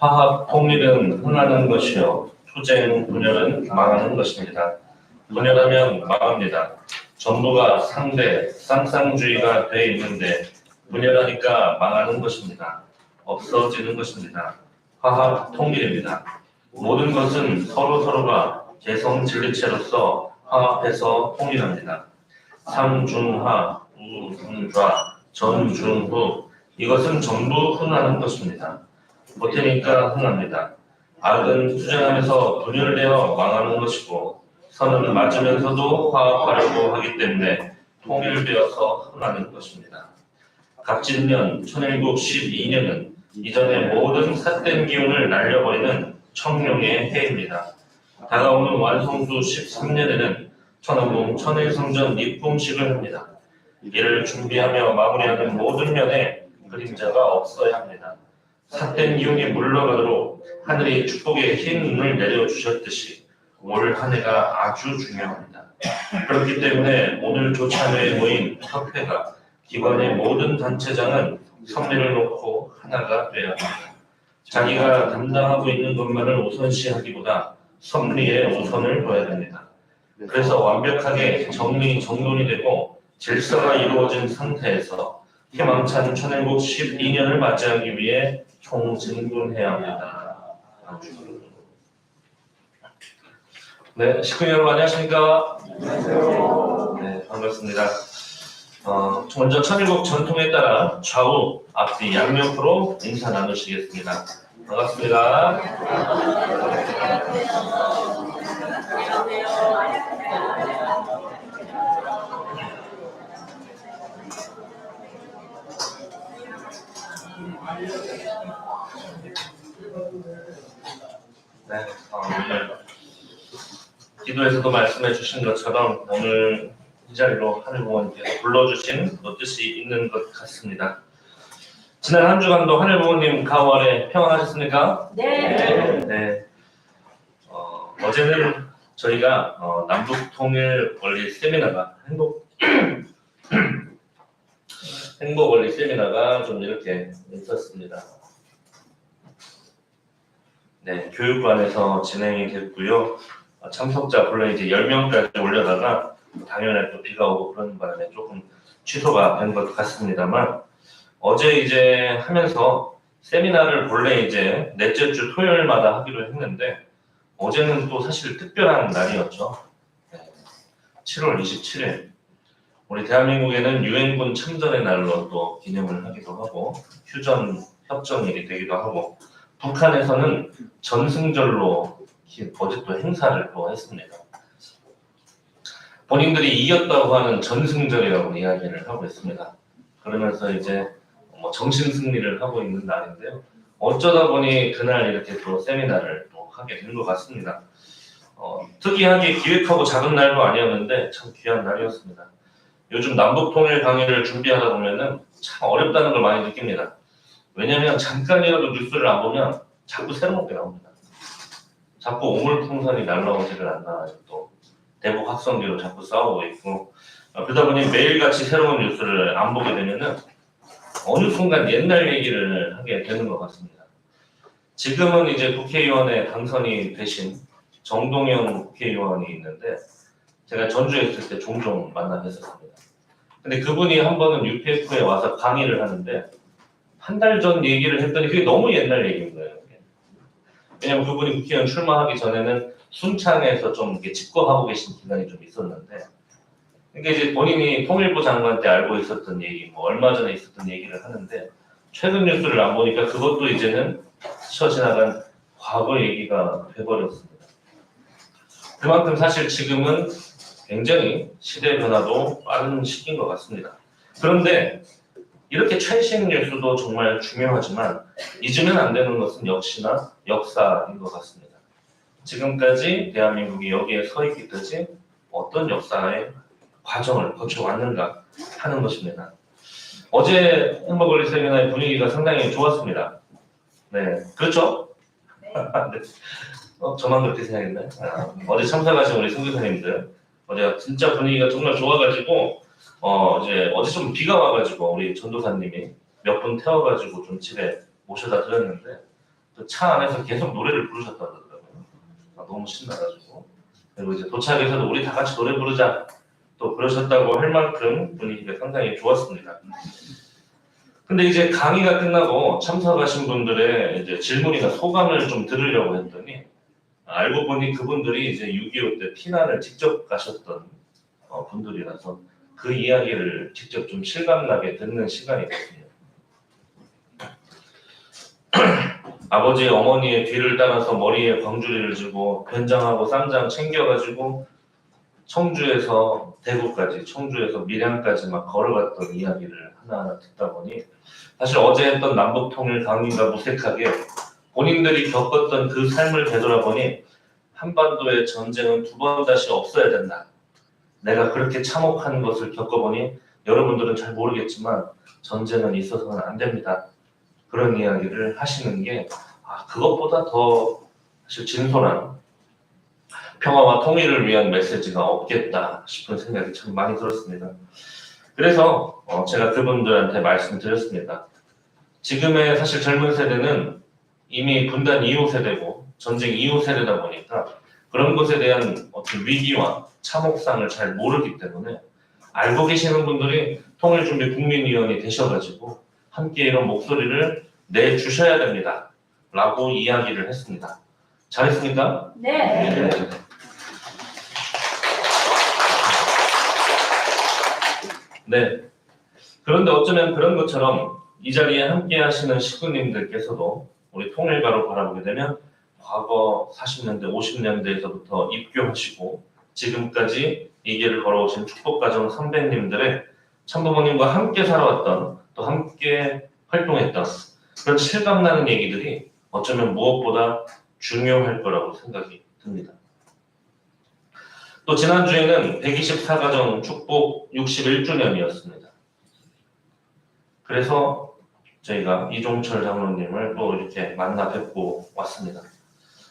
화합 통일은 흥하는 것이요 투쟁 분열은 망하는 것입니다. 분열하면 망합니다. 전부가 상대 쌍쌍주의가 돼 있는데 분열하니까 망하는 것입니다. 없어지는 것입니다. 화합 통일입니다. 모든 것은 서로가 개성 진리체로서 화합해서 통일합니다. 상중하, 우승좌, 전중후 이것은 전부 흥하는 것입니다. 보태니까 흥합니다. 악은 투쟁하면서 분열되어 망하는 것이고 선은 맞으면서도 화합하려고 하기 때문에 통일되어서 흥하는 것입니다. 갑진년 1112년은 이전의 모든 삿된 기운을 날려버리는 청룡의 해입니다. 다가오는 완성수 13년에는 천왕봉 천일성전 입궁식을 합니다. 이를 준비하며 마무리하는 모든 면에 그림자가 없어야 합니다. 삿된 기운이 물러가도록 하늘이 축복의 흰 눈을 내려주셨듯이 올 한 해가 아주 중요합니다. 그렇기 때문에 오늘 조참회에 모인 협회가 기관의 모든 단체장은 선배를 놓고 하나가 되어야 합니다. 자기가 담당하고 있는 것만을 우선시하기보다 섭리에 우선을 둬야 됩니다. 그래서 완벽하게 정돈이 되고 질서가 이루어진 상태에서 희망찬 천일국 12년을 맞이하기 위해 총진군해야 합니다. 네, 식구 여러분 안녕하십니까? 안녕하세요. 네, 반갑습니다. 먼저 천일국 전통에 따라 좌우, 앞뒤, 양옆으로 인사 나누시겠습니다. 반갑습니다. 네, 오늘 기도에서도 말씀해 주신 것처럼 오늘 이 자리로 하늘부모님께서 불러주신 뜻이 있는 것 같습니다. 지난 한 주간도 하늘부모님 가을에 평안하셨습니까? 네. 네. 어제는 저희가 남북통일 원리 세미나가 행복 원리 세미나가 좀 이렇게 있었습니다. 네, 교육관에서 진행이 됐고요. 참석자 본래 이제 10명까지 올려다가 당연히 또 비가 오고 그런 바람에 조금 취소가 된 것 같습니다만 어제 이제 하면서 세미나를 본래 이제 넷째 주 토요일마다 하기로 했는데 어제는 또 사실 특별한 날이었죠. 7월 27일 우리 대한민국에는 유엔군 참전의 날로 또 기념을 하기도 하고 휴전 협정일이 되기도 하고 북한에서는 전승절로 어제 또 행사를 또 했습니다. 본인들이 이겼다고 하는 전승절이라고 이야기를 하고 있습니다. 그러면서 이제 정신 승리를 하고 있는 날인데요. 어쩌다 보니 그날 이렇게 또 세미나를 또 하게 된 것 같습니다. 특이하게 기획하고 작은 날도 아니었는데 참 귀한 날이었습니다. 요즘 남북통일 강의를 준비하다 보면은 참 어렵다는 걸 많이 느낍니다. 왜냐하면 잠깐이라도 뉴스를 안 보면 자꾸 새로운 게 나옵니다. 자꾸 오물풍선이 날라오지를 않나 또 대북 확성기로 자꾸 싸우고 있고 그러다 보니 매일같이 새로운 뉴스를 안 보게 되면은 어느 순간 옛날 얘기를 하게 되는 것 같습니다. 지금은 이제 국회의원에 당선이 되신 정동영 국회의원이 있는데 제가 전주에 있을 때 종종 만나 뵀었습니다. 근데 그분이 한 번은 UPF에 와서 강의를 하는데 한 달 전 얘기를 했더니 그게 너무 옛날 얘기인 거예요. 왜냐면 그분이 국회의원 출마하기 전에는 순창에서 좀 이렇게 집권하고 계신 기간이 좀 있었는데 그러니까 이제 본인이 통일부 장관 때 알고 있었던 얘기, 뭐 얼마 전에 있었던 얘기를 하는데 최근 뉴스를 안 보니까 그것도 이제는 스쳐 지나간 과거 얘기가 돼버렸습니다. 그만큼 사실 지금은 굉장히 시대 변화도 빠른 시기인 것 같습니다. 그런데 이렇게 최신 뉴스도 정말 중요하지만 잊으면 안 되는 것은 역시나 역사인 것 같습니다. 지금까지 대한민국이 여기에 서 있기까지 어떤 역사의 과정을 거쳐왔는가 하는 것입니다. 어제 행복원리 세미나의 분위기가 상당히 좋았습니다. 네, 그렇죠? 네. 저만 그렇게 생각했나요? 어제 참석하신 우리 선교사님들 어제 진짜 분위기가 정말 좋아가지고 이제 어제 좀 비가 와가지고 우리 전도사님이 몇 분 태워가지고 좀 집에 모셔다 드렸는데 또 그 차 안에서 계속 노래를 부르셨다 그러더라고요. 너무 신나가지고. 그리고 이제 도착해서도 우리 다 같이 노래 부르자 또 그러셨다고 할 만큼 분위기가 상당히 좋았습니다. 근데 이제 강의가 끝나고 참석하신 분들의 이제 질문이나 소감을 좀 들으려고 했더니 알고 보니 그분들이 이제 6.25 때 피난을 직접 가셨던 분들이라서 그 이야기를 직접 좀 실감나게 듣는 시간이거든요. 아버지 어머니의 뒤를 따라서 머리에 광주리를 주고 변장하고 쌈장 챙겨가지고 청주에서 대구까지, 청주에서 밀양까지 막 걸어갔던 이야기를 하나하나 듣다 보니 사실 어제 했던 남북통일 강의가 무색하게 본인들이 겪었던 그 삶을 되돌아보니 한반도의 전쟁은 두 번 다시 없어야 된다. 내가 그렇게 참혹한 것을 겪어보니 여러분들은 잘 모르겠지만 전쟁은 있어서는 안 됩니다. 그런 이야기를 하시는 게 그것보다 더 사실 진솔한 평화와 통일을 위한 메시지가 없겠다 싶은 생각이 참 많이 들었습니다. 그래서 제가 그분들한테 말씀드렸습니다. 지금의 사실 젊은 세대는 이미 분단 이후 세대고 전쟁 이후 세대다 보니까 그런 것에 대한 어떤 위기와 참혹상을 잘 모르기 때문에 알고 계시는 분들이 통일준비 국민위원이 되셔가지고 함께 이런 목소리를 내주셔야 됩니다. 라고 이야기를 했습니다. 잘했습니까? 네. 네. 그런데 어쩌면 그런 것처럼 이 자리에 함께 하시는 식구님들께서도 우리 통일가로 바라보게 되면 과거 40년대, 50년대에서부터 입교하시고 지금까지 이 길을 걸어오신 축복가정 선배님들의 참부모님과 함께 살아왔던 또 함께 활동했던 그런 실감나는 얘기들이 어쩌면 무엇보다 중요할 거라고 생각이 듭니다. 또 지난주에는 124가정 축복 61주년이었습니다. 그래서 저희가 이종철 장로님을 또 이렇게 만나 뵙고 왔습니다.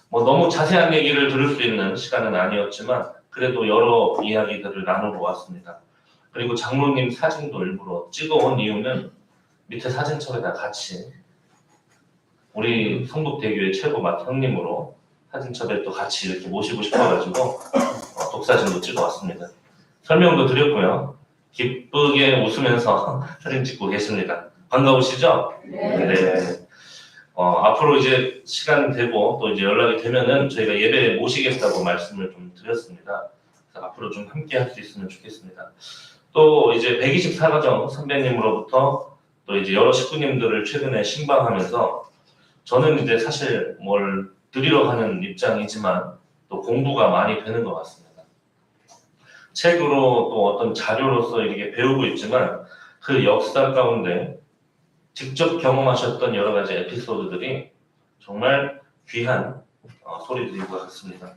너무 자세한 얘기를 들을 수 있는 시간은 아니었지만 그래도 여러 이야기들을 나누고 왔습니다. 그리고 장로님 사진도 일부러 찍어온 이유는 밑에 사진첩에다 같이 우리 성북대교의 최고맛 형님으로 사진첩에 또 같이 이렇게 모시고 싶어가지고 독사진도 찍어왔습니다. 설명도 드렸고요. 기쁘게 웃으면서 사진 찍고 계십니다. 반가우시죠? 네. 앞으로 이제 시간 되고 또 이제 연락이 되면은 저희가 예배에 모시겠다고 말씀을 좀 드렸습니다. 그래서 앞으로 좀 함께 할 수 있으면 좋겠습니다. 또 이제 124가정 선배님으로부터 또 이제 여러 식구님들을 최근에 신방하면서 저는 이제 사실 뭘 드리러 가는 입장이지만 또 공부가 많이 되는 것 같습니다. 책으로 또 어떤 자료로서 이렇게 배우고 있지만 그 역사 가운데 직접 경험하셨던 여러 가지 에피소드들이 정말 귀한 소리들인 것 같습니다.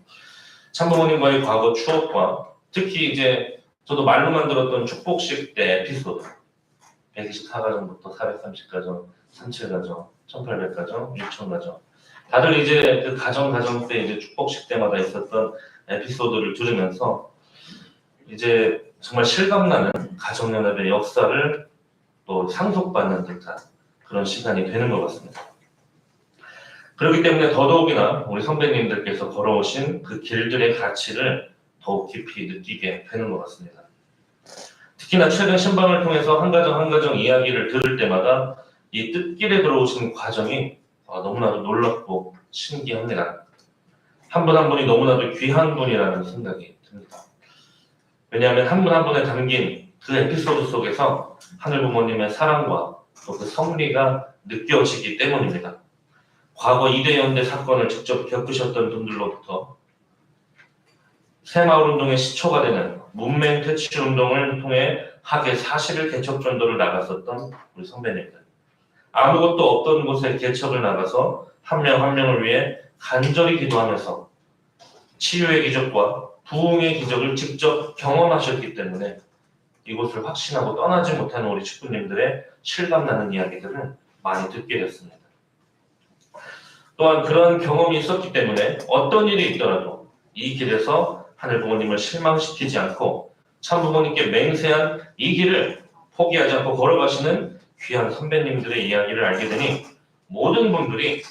참부모님과의 과거 추억과 특히 이제 저도 말로만 들었던 축복식 때 에피소드 124가정부터 430가정, 37가정, 1800가정, 6000가정 다들 이제 그 가정 때 이제 축복식 때마다 있었던 에피소드를 들으면서 이제 정말 실감나는 가정연합의 역사를 또 상속받는 듯한 그런 시간이 되는 것 같습니다. 그렇기 때문에 더더욱이나 우리 선배님들께서 걸어오신 그 길들의 가치를 더욱 깊이 느끼게 되는 것 같습니다. 특히나 최근 신방을 통해서 한 가정 이야기를 들을 때마다 이 뜻길에 들어오신 과정이 너무나도 놀랍고 신기합니다. 한 분 한 분이 너무나도 귀한 분이라는 생각이 듭니다. 왜냐하면 한 분 한 분에 담긴 그 에피소드 속에서 하늘 부모님의 사랑과 또 그 섭리가 느껴지기 때문입니다. 과거 이대연대 사건을 직접 겪으셨던 분들로부터 새마을운동의 시초가 되는 문맹 퇴치 운동을 통해 학예 40일 개척 전도를 나갔었던 우리 선배님들. 아무것도 없던 곳에 개척을 나가서 한 명 한 명을 위해 간절히 기도하면서 치유의 기적과 부흥의 기적을 직접 경험하셨기 때문에 이곳을 확신하고 떠나지 못하는 우리 축구님들의 실감나는 이야기들을 많이 듣게 됐습니다. 또한 그런 경험이 있었기 때문에 어떤 일이 있더라도 이 길에서 하늘 부모님을 실망시키지 않고 참 부모님께 맹세한 이 길을 포기하지 않고 걸어가시는 귀한 선배님들의 이야기를 알게 되니 모든 분들이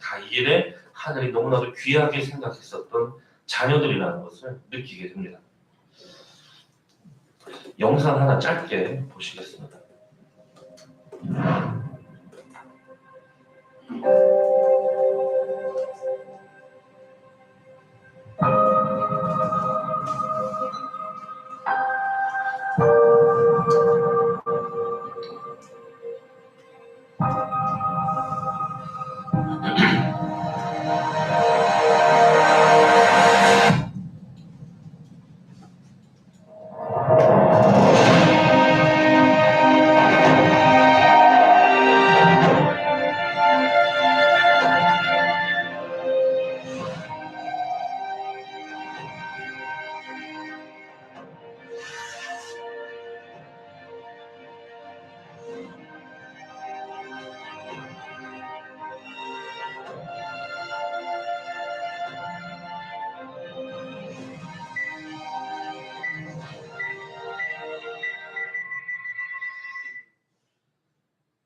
다 이 일에 하늘이 너무나도 귀하게 생각했었던 자녀들이라는 것을 느끼게 됩니다. 영상 하나 짧게 보시겠습니다.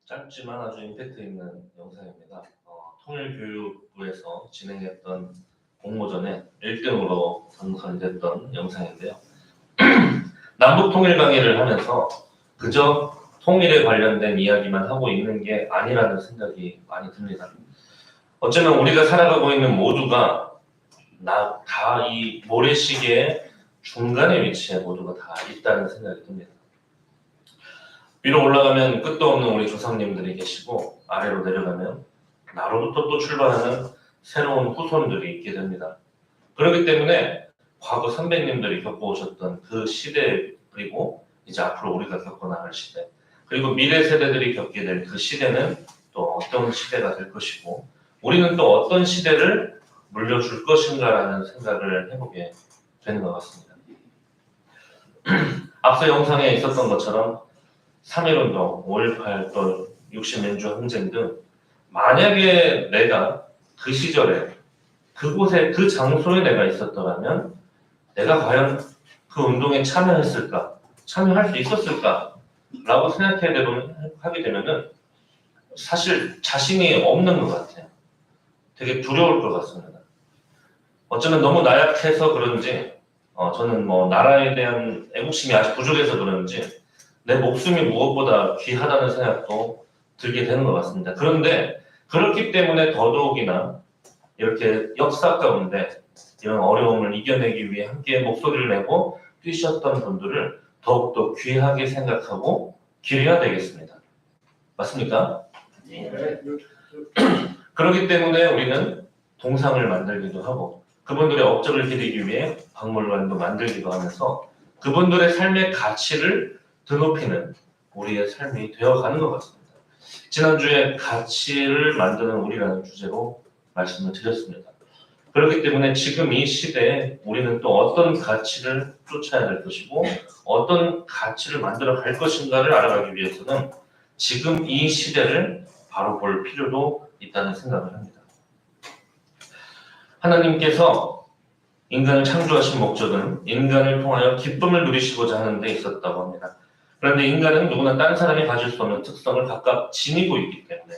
짧지만 아주 임팩트 있는 영상입니다. 통일교육부에서 진행했던 공모전에 1등으로 당선됐던 영상인데요. 남북 통일 강의를 하면서 그저 통일에 관련된 이야기만 하고 있는 게 아니라는 생각이 많이 듭니다. 어쩌면 우리가 살아가고 있는 모두가 다 이 모래시계의 중간에 위치해 모두가 다 있다는 생각이 듭니다. 위로 올라가면 끝도 없는 우리 조상님들이 계시고 아래로 내려가면 나로부터 또 출발하는 새로운 후손들이 있게 됩니다. 그렇기 때문에 과거 선배님들이 겪어오셨던 그 시대, 그리고 이제 앞으로 우리가 겪어나갈 시대, 그리고 미래 세대들이 겪게 될 그 시대는 또 어떤 시대가 될 것이고 우리는 또 어떤 시대를 물려줄 것인가라는 생각을 해보게 되는 것 같습니다. 앞서 영상에 있었던 것처럼 3.1운동, 5.18, 또 60민주 항쟁 등 만약에 내가 그 시절에 그곳에 그 장소에 내가 있었더라면 내가 과연 그 운동에 참여했을까? 참여할 수 있었을까? 라고 하게 되면은 사실 자신이 없는 것 같아요. 되게 두려울 것 같습니다. 어쩌면 너무 나약해서 그런지 저는 나라에 대한 애국심이 아직 부족해서 그런지 내 목숨이 무엇보다 귀하다는 생각도 들게 되는 것 같습니다. 그런데 그렇기 때문에 더더욱이나 이렇게 역사 가운데 이런 어려움을 이겨내기 위해 함께 목소리를 내고 뛰셨던 분들을 더욱더 귀하게 생각하고 기려야 되겠습니다. 맞습니까? 네. 그렇기 때문에 우리는 동상을 만들기도 하고 그분들의 업적을 기리기 위해 박물관도 만들기도 하면서 그분들의 삶의 가치를 드높이는 우리의 삶이 되어가는 것 같습니다. 지난주에 가치를 만드는 우리라는 주제로 말씀을 드렸습니다. 그렇기 때문에 지금 이 시대에 우리는 또 어떤 가치를 쫓아야 될 것이고 어떤 가치를 만들어 갈 것인가를 알아가기 위해서는 지금 이 시대를 바로 볼 필요도 있다는 생각을 합니다. 하나님께서 인간을 창조하신 목적은 인간을 통하여 기쁨을 누리시고자 하는 데 있었다고 합니다. 그런데 인간은 누구나 다른 사람이 가질 수 없는 특성을 각각 지니고 있기 때문에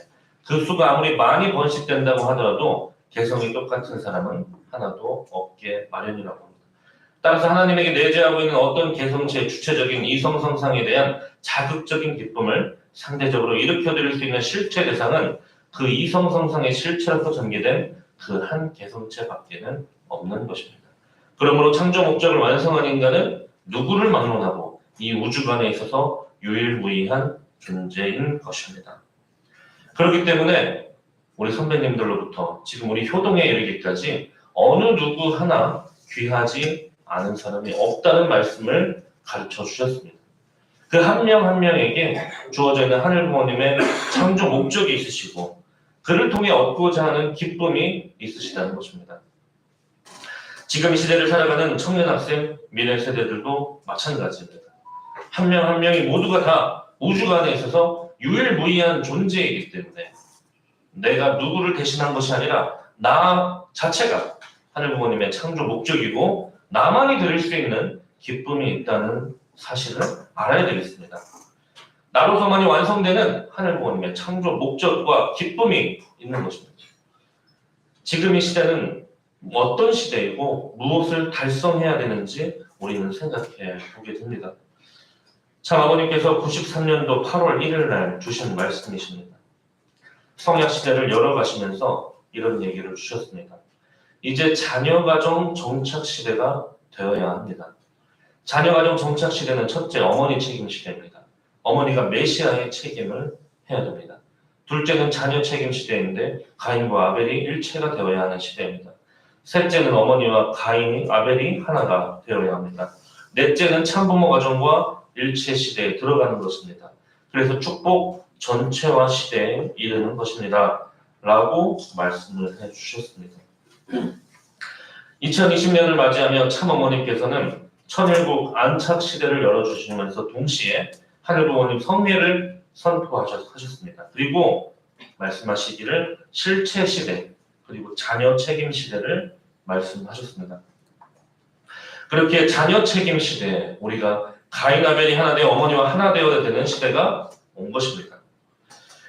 그 수가 아무리 많이 번식된다고 하더라도 개성이 똑같은 사람은 하나도 없게 마련이라고 합니다. 따라서 하나님에게 내재하고 있는 어떤 개성체의 주체적인 이성성상에 대한 자극적인 기쁨을 상대적으로 일으켜드릴 수 있는 실체 대상은 그 이성성상의 실체로서 전개된 그 한 개성체 밖에는 없는 것입니다. 그러므로 창조 목적을 완성한 인간은 누구를 막론하고 이 우주관에 있어서 유일무이한 존재인 것입니다. 그렇기 때문에 우리 선배님들로부터 지금 우리 효동에 이르기까지 어느 누구 하나 귀하지 않은 사람이 없다는 말씀을 가르쳐 주셨습니다. 그 한 명 한 명에게 주어져 있는 하늘 부모님의 창조 목적이 있으시고 그를 통해 얻고자 하는 기쁨이 있으시다는 것입니다. 지금 이 시대를 살아가는 청년 학생, 미래 세대들도 마찬가지입니다. 한 명 한 명이 모두가 다 우주관에 있어서 유일무이한 존재이기 때문에 내가 누구를 대신한 것이 아니라 나 자체가 하늘 부모님의 창조 목적이고 나만이 드릴 수 있는 기쁨이 있다는 사실을 알아야 되겠습니다. 나로서만이 완성되는 하늘 부모님의 창조 목적과 기쁨이 있는 것입니다. 지금 이 시대는 어떤 시대이고 무엇을 달성해야 되는지 우리는 생각해 보게 됩니다. 참 아버님께서 93년도 8월 1일 날 주신 말씀이십니다. 성약 시대를 열어가시면서 이런 얘기를 주셨습니다. 이제 자녀가정 정착 시대가 되어야 합니다. 자녀가정 정착 시대는 첫째 어머니 책임 시대입니다. 어머니가 메시아의 책임을 해야 됩니다. 둘째는 자녀 책임 시대인데 가인과 아벨이 일체가 되어야 하는 시대입니다. 셋째는 어머니와 가인이 아벨이 하나가 되어야 합니다. 넷째는 참부모 가정과 일체 시대에 들어가는 것입니다. 그래서 축복 전체화 시대에 이르는 것입니다. 라고 말씀을 해주셨습니다. 2020년을 맞이하며 참어머니께서는 천일국 안착 시대를 열어주시면서 동시에 하늘부모님 성례를 선포하셨습니다. 그리고 말씀하시기를 실체 시대 그리고 자녀 책임 시대를 말씀하셨습니다. 그렇게 자녀 책임 시대에 우리가 가인 아벨이 하나 되어 어머니와 하나 되어야 되는 시대가 온 것입니다.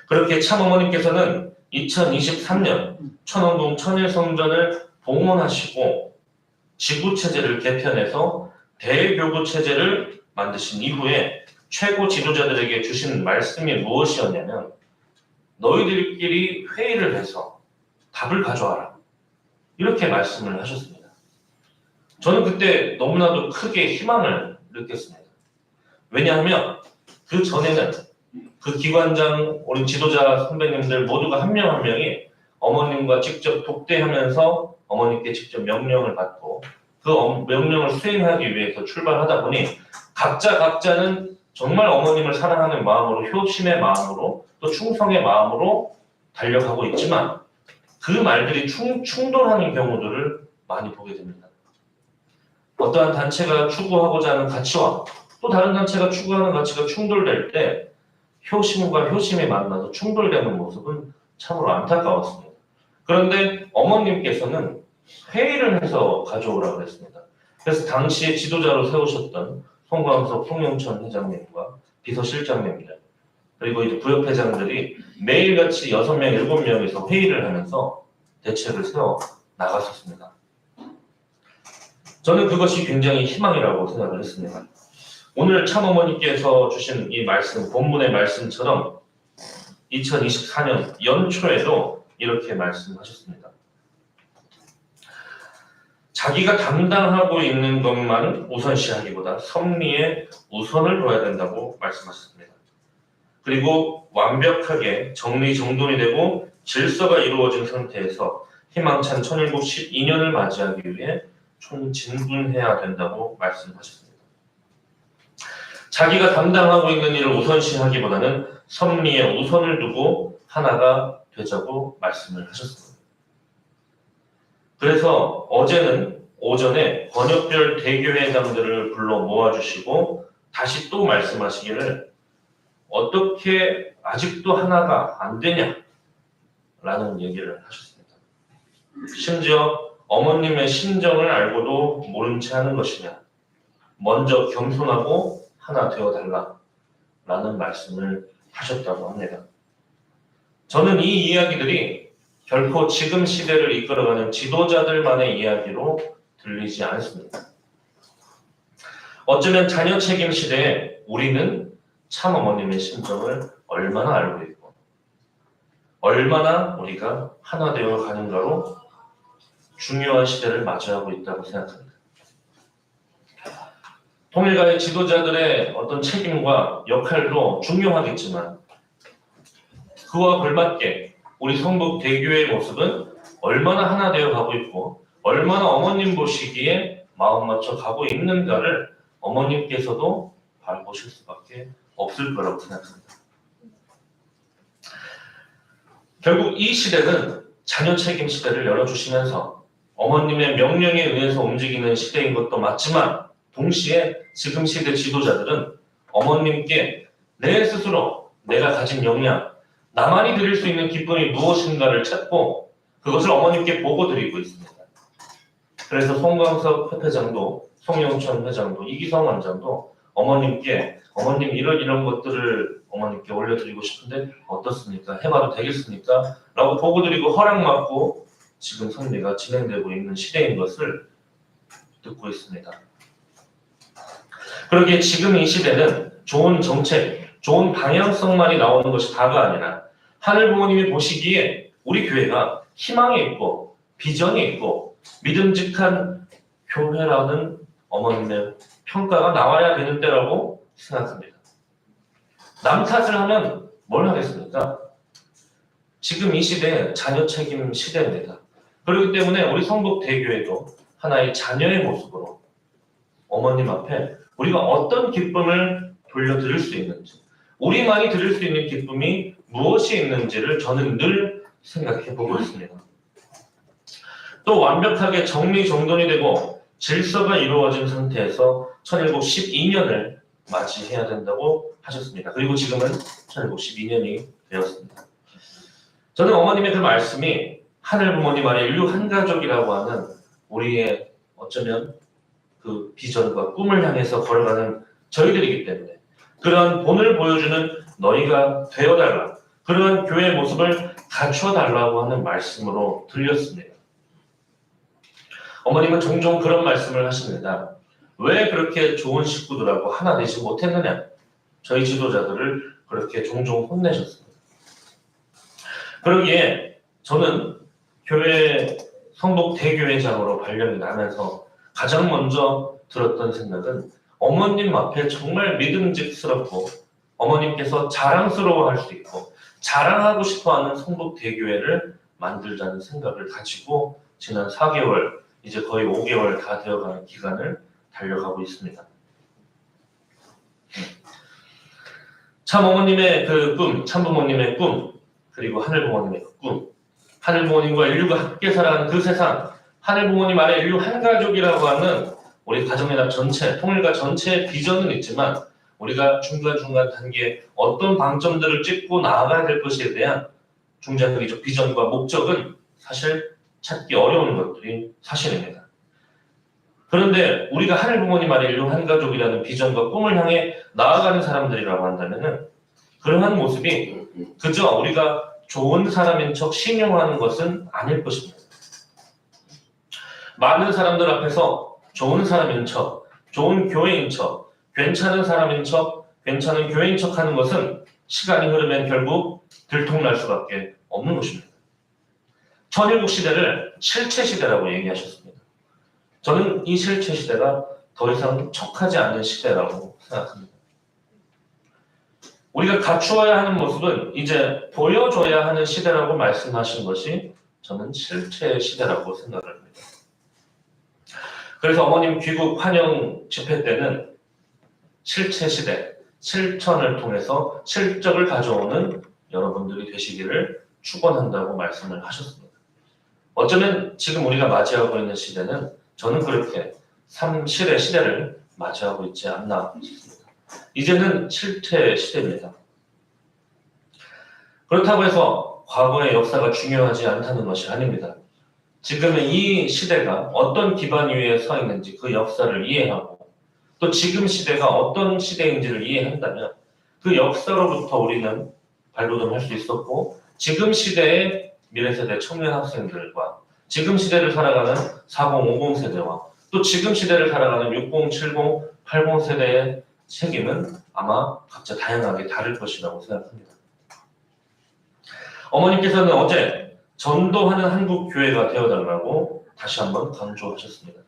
그렇게 참어머니께서는 2023년 천원궁 천일성전을 봉헌하시고 지구체제를 개편해서 대교구체제를 만드신 이후에 최고 지도자들에게 주신 말씀이 무엇이었냐면 너희들끼리 회의를 해서 답을 가져와라 이렇게 말씀을 하셨습니다. 저는 그때 너무나도 크게 희망을 느꼈습니다. 왜냐하면 그 전에는 그 기관장 우리 지도자 선배님들 모두가 한 명 한 명이 어머님과 직접 독대하면서 어머님께 직접 명령을 받고 그 명령을 수행하기 위해서 출발하다 보니 각자는 정말 어머님을 사랑하는 마음으로 효심의 마음으로 또 충성의 마음으로 달려가고 있지만 그 말들이 충돌하는 경우들을 많이 보게 됩니다. 어떠한 단체가 추구하고자 하는 가치와 또 다른 단체가 추구하는 가치가 충돌될 때 효심과 효심이 만나서 충돌되는 모습은 참으로 안타까웠습니다. 그런데 어머님께서는 회의를 해서 가져오라고 했습니다. 그래서 당시에 지도자로 세우셨던 송광석, 송영천 회장님과 비서실장님들 그리고 이제 부협회장들이 매일같이 6명, 7명에서 회의를 하면서 대책을 세워 나갔었습니다. 저는 그것이 굉장히 희망이라고 생각을 했습니다. 오늘 참어머니께서 주신 이 말씀, 본문의 말씀처럼 2024년 연초에도 이렇게 말씀하셨습니다. 자기가 담당하고 있는 것만 우선시하기보다 섭리에 우선을 둬야 된다고 말씀하셨습니다. 그리고 완벽하게 정리정돈이 되고 질서가 이루어진 상태에서 희망찬 천일국 12년을 맞이하기 위해 총진군해야 된다고 말씀하셨습니다. 자기가 담당하고 있는 일을 우선시하기보다는 섭리에 우선을 두고 하나가 되자고 말씀을 하셨습니다. 그래서 어제는 오전에 번역별 대교회장들을 불러 모아주시고 다시 또 말씀하시기를 어떻게 아직도 하나가 안 되냐 라는 얘기를 하셨습니다. 심지어 어머님의 심정을 알고도 모른 채 하는 것이냐 먼저 겸손하고 하나 되어달라 라는 말씀을 하셨다고 합니다. 저는 이 이야기들이 결코 지금 시대를 이끌어가는 지도자들만의 이야기로 들리지 않습니다. 어쩌면 자녀 책임 시대에 우리는 참어머님의 심정을 얼마나 알고 있고 얼마나 우리가 하나 되어 가는가로 중요한 시대를 맞이하고 있다고 생각합니다. 통일가의 지도자들의 어떤 책임과 역할도 중요하겠지만 그와 걸맞게 우리 성북 대교회의 모습은 얼마나 하나 되어 가고 있고 얼마나 어머님 보시기에 마음 맞춰 가고 있는가를 어머님께서도 바라보실 수밖에 없을 거라고 생각합니다. 결국 이 시대는 자녀 책임 시대를 열어주시면서 어머님의 명령에 의해서 움직이는 시대인 것도 맞지만 동시에 지금 시대 지도자들은 어머님께 내 스스로 내가 가진 역량, 나만이 드릴 수 있는 기쁨이 무엇인가를 찾고 그것을 어머님께 보고 드리고 있습니다. 그래서 송광석 회장도 송영천 회장도 이기성 원장도 어머님께 어머님 이런 것들을 어머님께 올려드리고 싶은데 어떻습니까? 해봐도 되겠습니까? 라고 보고 드리고 허락 받고 지금 선리가 진행되고 있는 시대인 것을 듣고 있습니다. 그러기에 지금 이 시대는 좋은 정책, 좋은 방향성만이 나오는 것이 다가 아니라 하늘 부모님이 보시기에 우리 교회가 희망이 있고 비전이 있고 믿음직한 교회라는 어머님의 평가가 나와야 되는 때라고 생각합니다. 남 탓을 하면 뭘 하겠습니까? 지금 이 시대에 자녀 책임 시대입니다. 그렇기 때문에 우리 성북대교회도 하나의 자녀의 모습으로 어머님 앞에 우리가 어떤 기쁨을 돌려드릴 수 있는지, 우리만이 드릴 수 있는 기쁨이 무엇이 있는지를 저는 늘 생각해 보고 있습니다. 또 완벽하게 정리정돈이 되고 질서가 이루어진 상태에서 1712년을 맞이해야 된다고 하셨습니다. 그리고 지금은 1712년이 되었습니다. 저는 어머님의 그 말씀이 하늘 부모님 아래 인류 한 가족이라고 하는 우리의 어쩌면 그 비전과 꿈을 향해서 걸어가는 저희들이기 때문에 그러한 본을 보여주는 너희가 되어달라, 그러한 교회의 모습을 갖춰달라고 하는 말씀으로 들렸습니다. 어머님은 종종 그런 말씀을 하십니다. 왜 그렇게 좋은 식구들하고 하나 되지 못했느냐? 저희 지도자들을 그렇게 종종 혼내셨습니다. 그러기에 저는 교회 성북대교회장으로 발령이 나면서 가장 먼저 들었던 생각은 어머님 앞에 정말 믿음직스럽고 어머님께서 자랑스러워할 수 있고 자랑하고 싶어하는 성북대교회를 만들자는 생각을 가지고 지난 4개월, 이제 거의 5개월 다 되어가는 기간을 달려가고 있습니다. 참 어머님의 그 꿈, 참 부모님의 꿈, 그리고 하늘 부모님의 그 꿈, 하늘 부모님과 인류가 함께 살아가는 그 세상, 하늘 부모님 아래 인류 한 가족이라고 하는 우리 가정연합 전체, 통일가 전체의 비전은 있지만 우리가 중간중간 단계에 어떤 방점들을 찍고 나아가야 될 것에 대한 중장기적 비전과 목적은 사실 찾기 어려운 것들이 사실입니다. 그런데 우리가 하늘 부모님 아래 인류 한 가족이라는 비전과 꿈을 향해 나아가는 사람들이라고 한다면은 그러한 모습이 그저 우리가 좋은 사람인 척 신용하는 것은 아닐 것입니다. 많은 사람들 앞에서 좋은 사람인 척, 좋은 교회인 척, 괜찮은 사람인 척, 괜찮은 교회인 척 하는 것은 시간이 흐르면 결국 들통날 수밖에 없는 것입니다. 천일국 시대를 실체 시대라고 얘기하셨습니다. 저는 이 실체 시대가 더 이상 척하지 않는 시대라고 생각합니다. 우리가 갖추어야 하는 모습은 이제 보여줘야 하는 시대라고 말씀하신 것이 저는 실체 시대라고 생각을 합니다. 그래서 어머님 귀국 환영 집회 때는 실체 시대, 실천을 통해서 실적을 가져오는 여러분들이 되시기를 축원한다고 말씀을 하셨습니다. 어쩌면 지금 우리가 맞이하고 있는 시대는 저는 그렇게 삼실의 시대를 맞이하고 있지 않나 싶습니다. 이제는 실체 시대입니다. 그렇다고 해서 과거의 역사가 중요하지 않다는 것이 아닙니다. 지금의 이 시대가 어떤 기반 위에 서 있는지 그 역사를 이해하고 또 지금 시대가 어떤 시대인지를 이해한다면 그 역사로부터 우리는 발돋움할 수 있었고 지금 시대의 미래세대 청년 학생들과 지금 시대를 살아가는 40, 50 세대와 또 지금 시대를 살아가는 60, 70, 80 세대의 책임은 아마 각자 다양하게 다를 것이라고 생각합니다. 어머님께서는 어제 전도하는 한국 교회가 되어달라고 다시 한번 강조하셨습니다.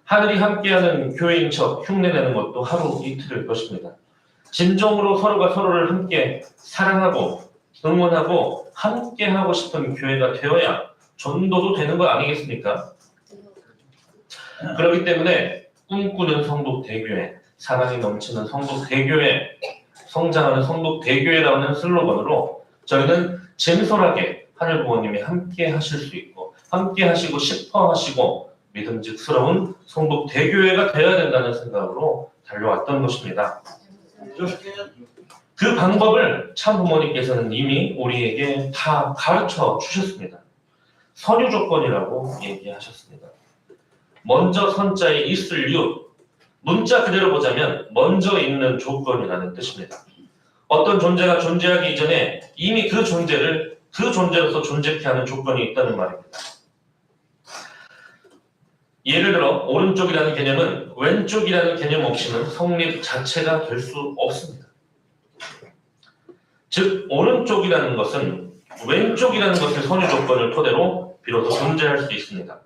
하늘이 함께하는 교회인 척 흉내내는 것도 하루 이틀일 것입니다. 진정으로 서로가 서로를 함께 사랑하고 응원하고 함께하고 싶은 교회가 되어야 전도도 되는 거 아니겠습니까? 그렇기 때문에 꿈꾸는 성북대교회, 사랑이 넘치는 성북대교회, 성장하는 성북대교회라는 슬로건으로 저희는 진솔하게 하늘 부모님이 함께 하실 수 있고 함께 하시고 싶어 하시고 믿음직스러운 성북대교회가 되어야 된다는 생각으로 달려왔던 것입니다. 그 방법을 참 부모님께서는 이미 우리에게 다 가르쳐 주셨습니다. 선유 조건이라고 얘기하셨습니다. 먼저 선자에 있을 유, 문자 그대로 보자면 먼저 있는 조건이라는 뜻입니다. 어떤 존재가 존재하기 이전에 이미 그 존재를 그 존재로서 존재케 하는 조건이 있다는 말입니다. 예를 들어 오른쪽이라는 개념은 왼쪽이라는 개념 없이는 성립 자체가 될 수 없습니다. 즉 오른쪽이라는 것은 왼쪽이라는 것의 선유 조건을 토대로 비로소 존재할 수 있습니다.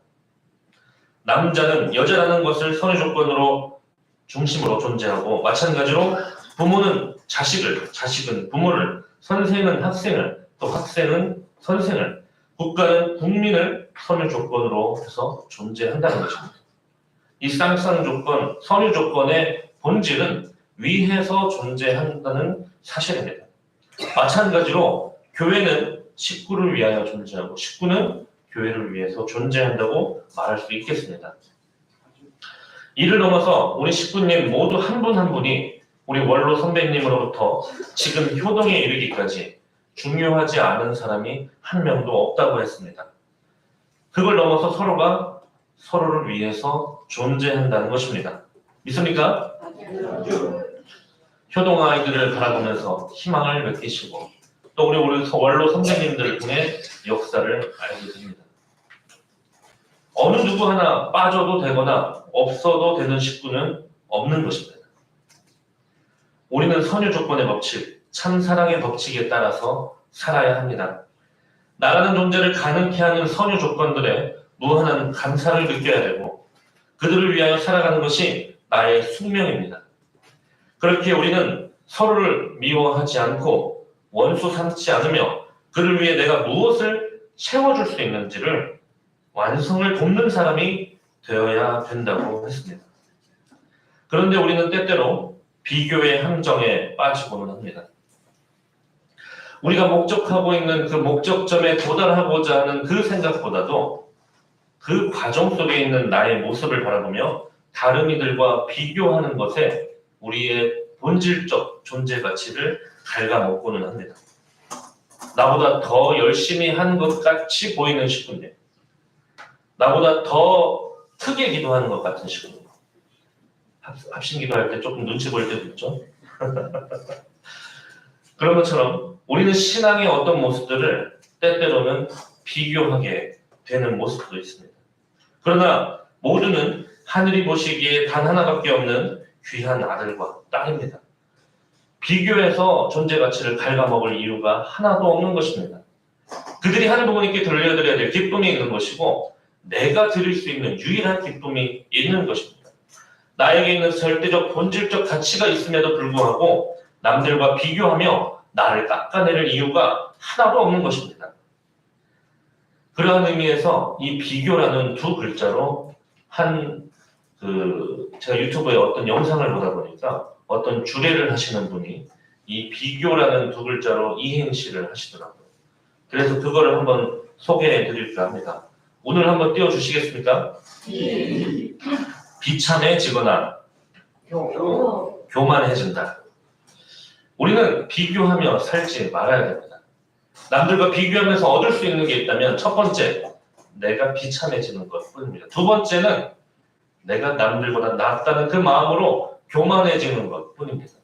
남자는 여자라는 것을 선유 조건으로 중심으로 존재하고, 마찬가지로 부모는 자식은 부모를, 선생은 학생을, 또 학생은 선생을, 국가는 국민을 선유 조건으로 해서 존재한다는 것입니다. 이 쌍쌍 조건, 선유 조건의 본질은 위해서 존재한다는 사실입니다. 마찬가지로 교회는 식구를 위하여 존재하고 식구는 교회를 위해서 존재한다고 말할 수 있겠습니다. 이를 넘어서 우리 식구님 모두 한 분 한 분이 우리 원로 선배님으로부터 지금 효동에 이르기까지 중요하지 않은 사람이 한 명도 없다고 했습니다. 그걸 넘어서 서로가 서로를 위해서 존재한다는 것입니다. 믿습니까? 효동 아이들을 바라보면서 희망을 느끼시고, 또 우리 원로 선배님들을 통해 역사를 알게 됩니다. 어느 누구 하나 빠져도 되거나 없어도 되는 식구는 없는 것입니다. 우리는 선유 조건의 법칙, 참사랑의 법칙에 따라서 살아야 합니다. 나라는 존재를 가능케 하는 선유 조건들에 무한한 감사를 느껴야 되고, 그들을 위하여 살아가는 것이 나의 숙명입니다. 그렇게 우리는 서로를 미워하지 않고 원수 삼지 않으며 그를 위해 내가 무엇을 채워줄 수 있는지를 완성을 돕는 사람이 되어야 된다고 했습니다. 그런데 우리는 때때로 비교의 함정에 빠지고는 합니다. 우리가 목적하고 있는 그 목적점에 도달하고자 하는 그 생각보다도 그 과정 속에 있는 나의 모습을 바라보며 다른 이들과 비교하는 것에 우리의 본질적 존재 가치를 갉아먹고는 합니다. 나보다 더 열심히 한 것 같이 보이는 식구인데, 나보다 더 크게 기도하는 것 같은 식구. 합심 기도할 때 조금 눈치 보일 때도 있죠. 그런 것처럼 우리는 신앙의 어떤 모습들을 때때로는 비교하게 되는 모습도 있습니다. 그러나 모두는 하늘이 보시기에 단 하나밖에 없는 귀한 아들과 딸입니다. 비교해서 존재 가치를 갉아먹을 이유가 하나도 없는 것입니다. 그들이 하늘 부모님께 들려드려야 될 기쁨이 있는 것이고, 내가 드릴 수 있는 유일한 기쁨이 있는 것입니다. 나에게 있는 절대적 본질적 가치가 있음에도 불구하고 남들과 비교하며 나를 깎아내릴 이유가 하나도 없는 것입니다. 그러한 의미에서 이 비교라는 두 글자로 제가 유튜브에 어떤 영상을 보다 보니까 어떤 주례를 하시는 분이 이 비교라는 두 글자로 이행시를 하시더라고요. 그래서 그거를 한번 소개해 드릴까 합니다. 오늘 한번 띄워주시겠습니까? 비참해지거나 교만해진다. 우리는 비교하며 살지 말아야 됩니다. 남들과 비교하면서 얻을 수 있는 게 있다면 첫 번째, 내가 비참해지는 것뿐입니다. 두 번째는 내가 남들보다 낫다는 그 마음으로 교만해지는 것뿐입니다.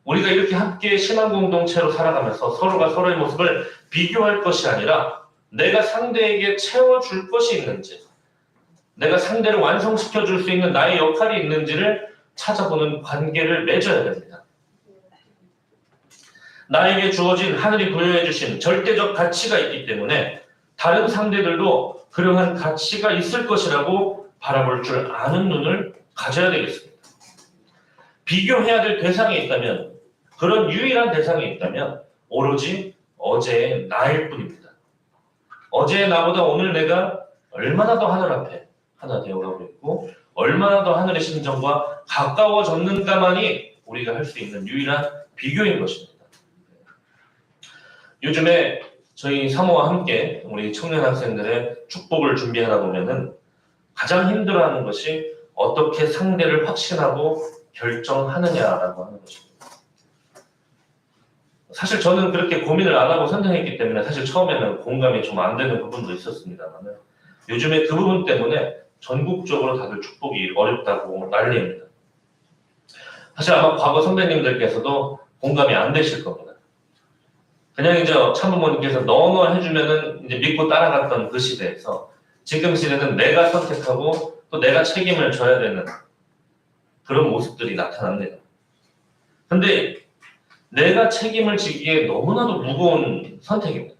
우리가 이렇게 함께 신앙 공동체로 살아가면서 서로가 서로의 모습을 비교할 것이 아니라 내가 상대에게 채워줄 것이 있는지, 내가 상대를 완성시켜줄 수 있는 나의 역할이 있는지를 찾아보는 관계를 맺어야 됩니다. 나에게 주어진 하늘이 부여해 주신 절대적 가치가 있기 때문에 다른 상대들도 그러한 가치가 있을 것이라고 바라볼 줄 아는 눈을 가져야 되겠습니다. 비교해야 될 대상이 있다면, 그런 유일한 대상이 있다면 오로지 어제의 나일 뿐입니다. 어제의 나보다 오늘 내가 얼마나 더 하늘 앞에 하나 되어가고 있고 얼마나 더 하늘의 심정과 가까워졌는가만이 우리가 할 수 있는 유일한 비교인 것입니다. 요즘에 저희 사모와 함께 우리 청년 학생들의 축복을 준비하다 보면은 가장 힘들어하는 것이 어떻게 상대를 확신하고 결정하느냐라고 하는 것입니다. 사실 저는 그렇게 고민을 안 하고 선택했기 때문에 사실 처음에는 공감이 좀 안 되는 부분도 있었습니다만, 요즘에 그 부분 때문에 전국적으로 다들 축복이 어렵다고 난리입니다. 사실 아마 과거 선배님들께서도 공감이 안 되실 겁니다. 그냥 이제 참부모님께서 너너 해주면은 이제 믿고 따라갔던 그 시대에서 지금 시대는 내가 선택하고 또 내가 책임을 져야 되는 그런 모습들이 나타납니다. 근데 내가 책임을 지기에 너무나도 무거운 선택입니다.